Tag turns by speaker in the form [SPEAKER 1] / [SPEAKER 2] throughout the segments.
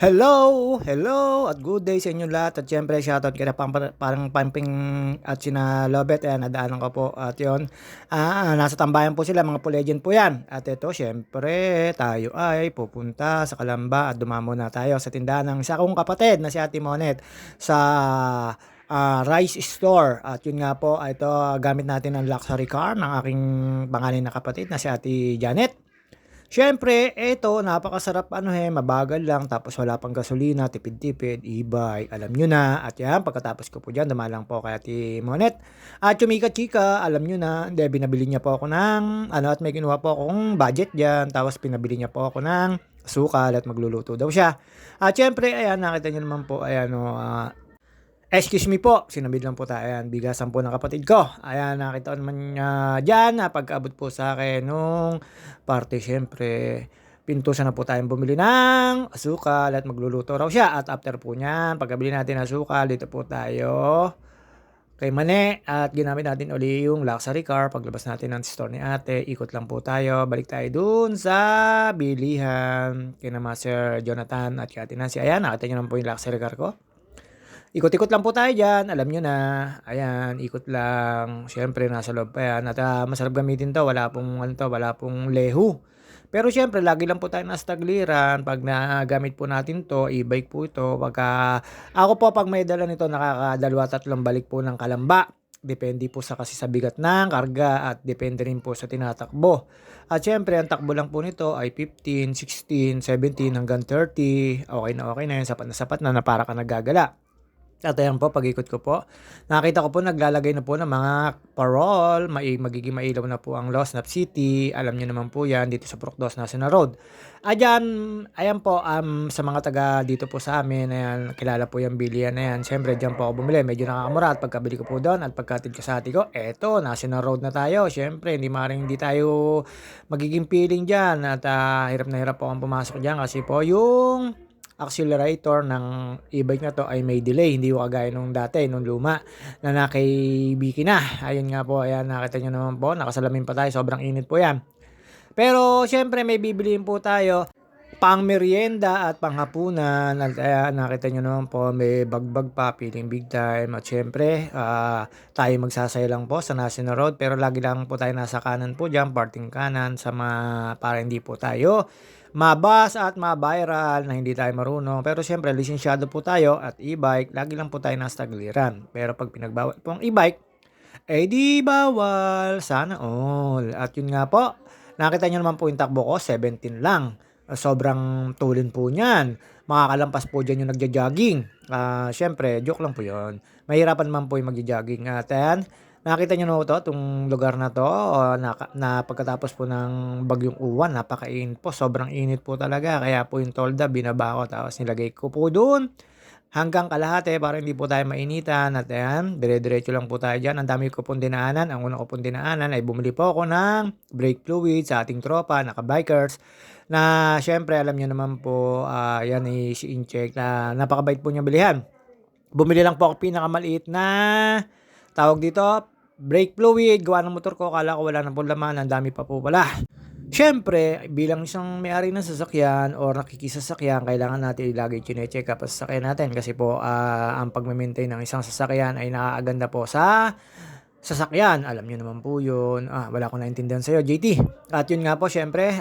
[SPEAKER 1] Hello at good day sa inyo lahat at siyempre shoutout kina parang Pamping at sina Lobet, ayan nadaanan ko po at yon. Nasa tambayan po sila, mga po-legend po yan. At ito siyempre tayo ay pupunta sa Kalamba at dumamo na tayo sa tindahan ng isa kong kapatid na si Ate Monet sa Rice Store. At yun nga po, ito gamit natin ang luxury car ng aking panganay na kapatid na si Ate Janet. Siyempre, eto napakasarap mabagal lang tapos wala pang gasolina, tipid-tipid, e-bike, alam nyo na. At yan, pagkatapos ko po dyan, dumalang po kay Ate Monet. At chumika-chika, alam nyo na, hindi, binabili niya po ako ng, at may kinuha po akong budget dyan. Tapos pinabili niya po ako ng sukal at magluluto daw siya. At syempre, ayan, nakita niyo naman po, ayan, excuse me po, sinabid lang po tayo. Ayan, bigasan po ng kapatid ko. Ayan, nakita ko naman niya dyan na pagkaabot po sa akin nung parte, syempre, pintusan na po tayong bumili ng asukal at magluluto raw siya. At after po niyan, pagkabili natin ng asukal, dito po tayo kay Mane at ginamit natin uli yung luxury car. Paglabas natin ng store ni ate, ikot lang po tayo. Balik tayo dun sa bilihan kina Master Jonathan at kay Ate Nancy. Ayan, nakita niyo naman po yung luxury car ko. Ikot-ikot lang po tayo dyan, alam nyo na. Ayan, ikot lang. Siyempre, nasa loob pa yan. At masarap gamitin to, wala pong lehu. Pero siyempre, lagi lang po tayo nasa tagliran. Pag nagamit po natin to, e-bike po ito. Ako po, pag may dala nito, nakakadalwa tatlong balik po ng Kalamba. Depende po kasi sa bigat ng karga at depende rin po sa tinatakbo. At syempre, ang takbo lang po nito ay 15, 16, 17 hanggang 30. Okay na yun, sapat na para ka nagagala. At ayan po, pag-ikot ko po, nakita ko po naglalagay na po ng mga parol, magiging mailaw na po ang Lost Nap City. Alam niyo naman po yan dito sa Procdos National Road. Ayan po, sa mga taga dito po sa amin, ayan, kilala po yung bilihan na yan. Siyempre, dyan po ako bumili, medyo nakakamura at pagkabili ko po doon at pagkatid ko sa ate ko, eto, National Road na tayo. Siyempre, hindi tayo magiging feeling dyan at hirap na hirap po akong pumasok dyan kasi po yung accelerator ng e-bike na to ay may delay. Hindi ko kagaya nung dati, nung luma na nakaibiki na. Ayun nga po, ayan, nakita nyo naman po, nakasalamin pa tayo, sobrang init po yan. Pero syempre may bibiliin po tayo pang merienda at panghapunan. At nakita nyo naman po, may bagbag pa, feeling big time. At syempre, tayo magsasaya lang po sa National Road. Pero lagi lang po tayo nasa kanan po dyan, parting kanan, para hindi po tayo mabas at mabiral na hindi tayo marunong. Pero syempre, lisensyado po tayo at e-bike, lagi lang po tayo nasa tagliran. Pero pag pinagbawal po ang e-bike, eh di bawal. Sana all. At yun nga po, nakita nyo naman po yung takbo ko, 17 lang. Sobrang tulin po niyan. Makakalampas po dyan yung nagja-jogging. Syempre, joke lang po yun. Mahirapan naman po yung magja-jogging. At ayan, nakita nyo na ito, itong lugar na to, na pagkatapos po ng bagyong uwan, napakainit po, sobrang init po talaga. Kaya po yung tolda, binaba ko, tapos nilagay ko po doon hanggang kalahati para hindi po tayo mainitan. At ayan, dire-diretso lang po tayo dyan. Ang dami ko pong dinaanan. Ang una ko pong dinaanan ay bumili po ako ng brake fluid sa ating tropa, naka-bikers. Na syempre, alam nyo naman po, yan ay si Incheck na napakabait po niya bilihan. Bumili lang po ako pinakamaliit na tawag dito, brake fluid, gawa ng motor ko, akala ko wala na po laman, ang dami pa po pala. Siyempre, bilang isang may-ari ng sasakyan or nakikisasakyan, kailangan natin lagi chine-check up ang sasakyan natin kasi po ang pag-maintain ng isang sasakyan ay nakakaganda po sa sasakyan. Alam niyo naman po yun. Wala akong naintindihan sa'yo, JT. At yun nga po, syempre,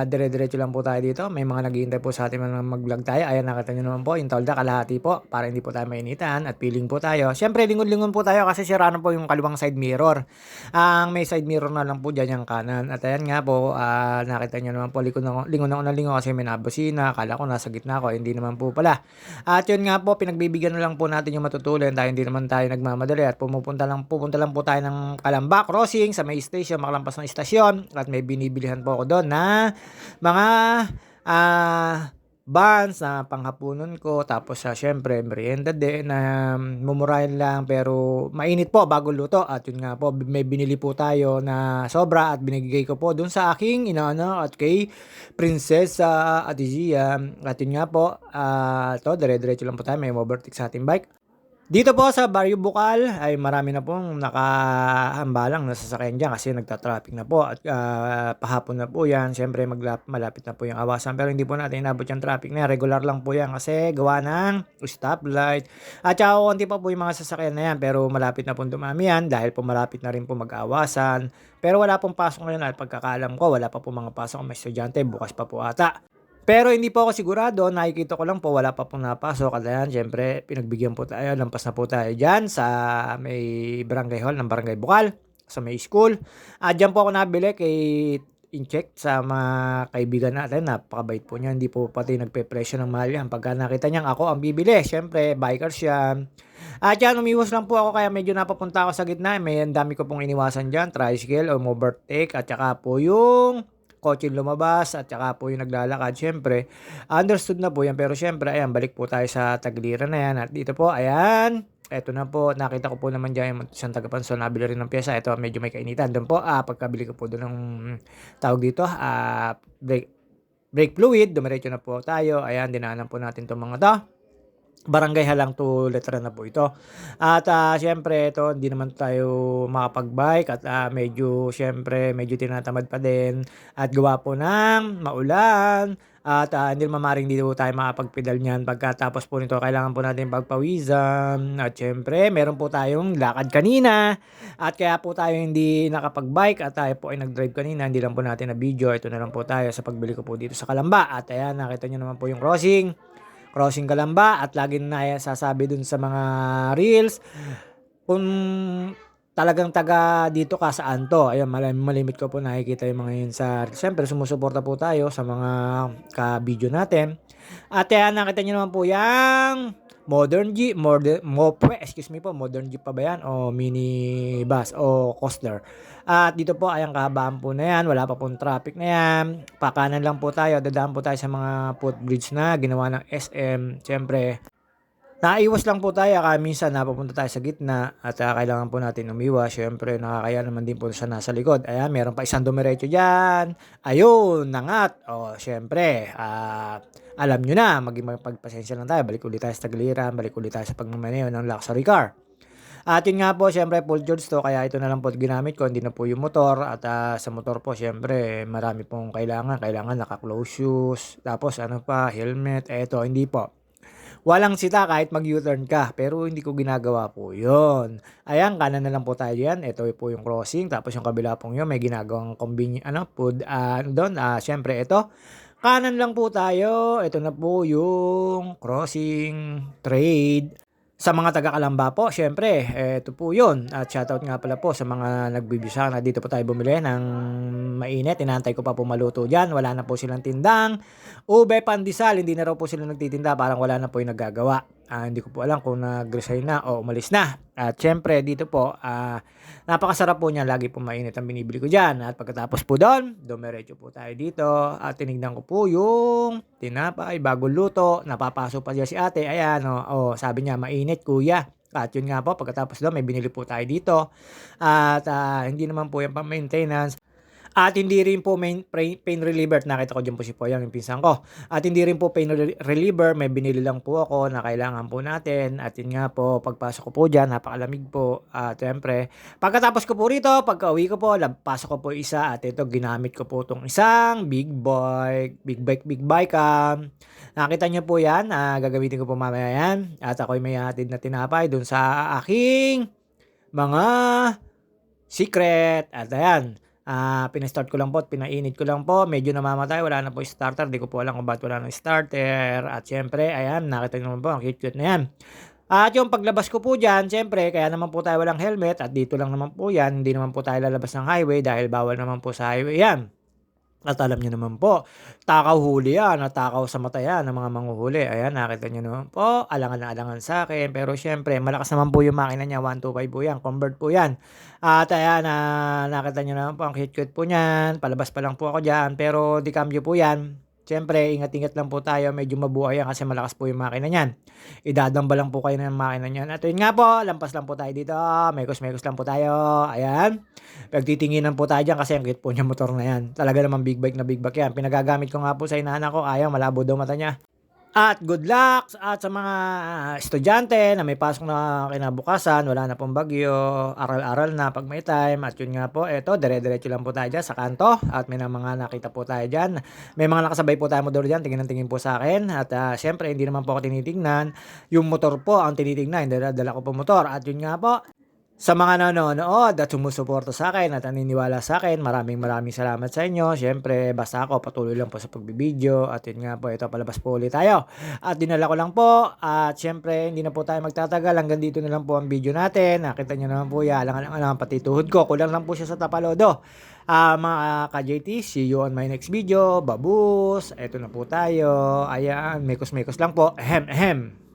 [SPEAKER 1] dire-diretso lang po tayo dito. May mga naghihintay po sa atin na mag-vlog tayo. Ayan, nakita nyo naman po, yung tolda, kalahati po, para hindi po tayo mainitan at feeling po tayo. Syempre, lingon-lingon po tayo kasi sira na po yung kaliwang side mirror. Ang may side mirror na lang po dyan yung kanan. At ayan nga po, nakita nyo naman po, lingon ako na lingon kasi may nabusina. Akala ko nasa gitna ko, hindi naman po pala. At yun nga po, pinagbibigyan na lang po natin yung matutuloy. Tayo hindi naman tayo nagmamadali at pupunta lang po tayo ng Kalamba Crossing sa may station, makalampas ng istasyon at may binibilihan po ako doon na mga buns na panghapunan ko, tapos syempre merienda din na mumurahin lang pero mainit po bago luto. At yun nga po, may binili po tayo na sobra at binigay ko po doon sa aking inaana at kay Prinsesa Ate Gia. At yun nga po, dire-diretso lang po tayo, may overtake sa ating bike. Dito po sa Barrio Bucal ay marami na pong nakahambalang na sasakyan diyan kasi nagta-traffic na po at, pahapon na po 'yan. Siyempre malapit na po yung awasan pero hindi po natin inabot yung traffic na yan, regular lang po 'yan kasi gawa ng stoplight at saka konti pa po yung mga sasakyan na 'yan pero malapit na pong dumami 'yan dahil po malapit na rin po mag-awasan. Pero wala pong pasok ngayon at pagkakaalam ko wala pa po mga pasok ang mga estudyante, bukas pa po ata. Pero hindi po ako sigurado, nakikita ko lang po wala pa pong napasok at ayan siyempre pinagbigyan po tayo, lampas na po tayo diyan sa may barangay hall ng Barangay Bukal, sa may school. At diyan po ako nabili kay in-check sa mga kaibigan natin, napakabait po niya, hindi po pati nagpepresyo ng mahal yan. Pagka nakita niyang ako ang bibili, siyempre bikers yan. At yan, umiwas lang po ako kaya medyo napapunta ako sa gitna. May ang dami ko pong iniwasan diyan, tricycle o overtake at saka po yung kotseng lumabas at saka po yung naglalakad. Siyempre, understood na po yan. Pero siyempre, ayan, balik po tayo sa tagiliran na yan. At dito po, ayan, eto na po, nakita ko po naman dyan yung isang tagapanso, nabili rin ng pyesa. Ito, medyo may kainitan. Doon po, pagkabili ko po doon ng tawag dito, brake fluid, dumiretso na po tayo. Ayan, dinaanan po natin itong mga to. Barangay Halang to letra na po ito. At siyempre ito hindi naman tayo makapag-bike at medyo siyempre medyo tinatamad pa din at gawa po ng maulan at hindi naman maaaring hindi po tayo makapag-pedal niyan. Pagkatapos po nito kailangan po natin pagpawisan at siyempre meron po tayong lakad kanina at kaya po tayo hindi nakapag-bike at tayo po ay nag-drive kanina. Hindi lang po natin na video. Ito na lang po tayo sa pagbili ko po dito sa Kalamba at ayan nakita nyo naman po yung crossing Kalamba at lagi na sasabi dun sa mga reels kung talagang taga dito ka saan to. Ayun, malimit ko po nakikita yung mga yun sa siyempre sumusuporta po tayo sa mga ka-video natin. At nakita niyo naman po yung modern jeep pa ba yan o mini bus o coaster. At dito po ay ang kahabaan po na yan, wala pa pong traffic na yan. Pakanan lang po tayo, dadaan po tayo sa mga footbridge na ginawa ng SM. Siyempre, naiwas lang po tayo kaya minsan napapunta tayo sa gitna at kailangan po natin umiwas. Siyempre, nakakaya naman din po sa nasa likod. Ayan, meron pa isang dumiretso dyan. Ayun, nangat. O, siyempre, alam nyo na, magpagpasensya lang tayo. Balik ulit tayo sa tagiliran, balik ulit tayo sa pagmamaneho ng luxury car. At yun nga po, syempre full George to, kaya ito na lang po ginamit ko, hindi na po yung motor. At sa motor po, syempre marami pong kailangan naka-close shoes, tapos ano pa, helmet, eto, hindi po. Walang sita kahit mag-U-turn ka, pero hindi ko ginagawa po yun. Ayan, kanan na lang po tayo yan, ito po yung crossing, tapos yung kabila pong yun, may ginagawang food, doon, syempre ito. Kanan lang po tayo, ito na po yung crossing trade. Sa mga taga-Kalamba po, siyempre, eto po yun. At shoutout nga pala po sa mga nagbibisa na dito po tayo bumili ng mainit. Inaantay ko pa po maluto dyan. Wala na po silang tindang. Ube, pandesal, hindi na raw po sila nagtitinda. Parang wala na po yung naggagawa. Hindi ko po alam kung nag-resign na o umalis na. At syempre, dito po, napakasarap po niya. Lagi po mainit ang binibili ko dyan. At pagkatapos po doon, dumiretso po tayo dito. At tinignan ko po yung tinapay, bagong luto. Napapasok pa siya si ate. Ayan, sabi niya, mainit kuya. At yun nga po, pagkatapos doon, may binili po tayo dito. At hindi naman po yung pang-maintenance. At hindi rin po pain reliever. Nakita ko dyan po si Poyang, yung pinsan ko. At hindi rin po pain reliever. May binili lang po ako na kailangan po natin. At yun nga po, pagpasok ko po dyan, napakalamig po. At syempre, pagkatapos ko po rito, pagka-uwi ko po, pasok ko po isa. At ito, ginamit ko po itong isang big bike. Nakita nyo po yan. Gagamitin ko po mamaya yan. At ako'y may hatid na tinapay dun sa aking mga secret. At ayan. Pinastart ko lang po at pinainit ko lang po. Medyo namamatay. Wala na po starter. Di ko po alam kung bakit wala ng starter. At syempre, ayan, nakita nyo naman po. Ang cute-cute na yan. At yung paglabas ko po dyan, syempre, kaya naman po tayo walang helmet. At dito lang naman po yan. Hindi naman po tayo lalabas ng highway dahil bawal naman po sa highway yan. At alam nyo naman po, takaw huli yan, at takaw sa mata yan ng mga manghuhuli. Ayan, nakita nyo naman po, alangan na alangan sa akin. Pero syempre, malakas naman po yung makina niya, 125 po yan, convert po yan. At ayan, nakita nyo naman po, ang cute-cute po niyan. Palabas pa lang po ako dyan, pero di cambio po yan. Siyempre, ingat-ingat lang po tayo. Medyo mabuhay yan kasi malakas po yung makina niyan. Idadamba lang po kayo ng makina niyan. At yun nga po, lampas lang po tayo dito. Mekos-mekos lang po tayo. Ayan. Pagtitinginan po tayo dyan kasi ang cute po niya motor na yan. Talaga naman big bike na big bike yan. Pinagagamit ko nga po sa inaana ko. Ayaw, malabo daw mata niya. At good luck at sa mga estudyante na may pasok na kinabukasan, wala na pong bagyo, aral-aral na 'pag may time. At yun nga po, eto dire-diretso lang po tayo diyan sa kanto at may mga nakita po tayo diyan. May mga nakasabay po tayong motor diyan, tingin ng tingin po sa akin at, siyempre hindi naman po ako tinitingnan, yung motor po ang tinitingnan, dala ko po motor. At yun nga po, sa mga nanonood at sumusuporta sa akin at naniniwala sa akin, maraming salamat sa inyo. Siyempre basta ako patuloy lang po sa pagbibideo at yun nga po, ito palabas po ulit tayo. At dinala ko lang po at siyempre hindi na po tayo magtatagal, hanggang dito na lang po ang video natin. Nakita niyo naman po yan, alang pati tuhod ko, kulang lang po siya sa tapalodo. Mga ka-JT, see you on my next video. Babus, eto na po tayo. Ayan, mekos-mekos lang po. Ahem, ahem.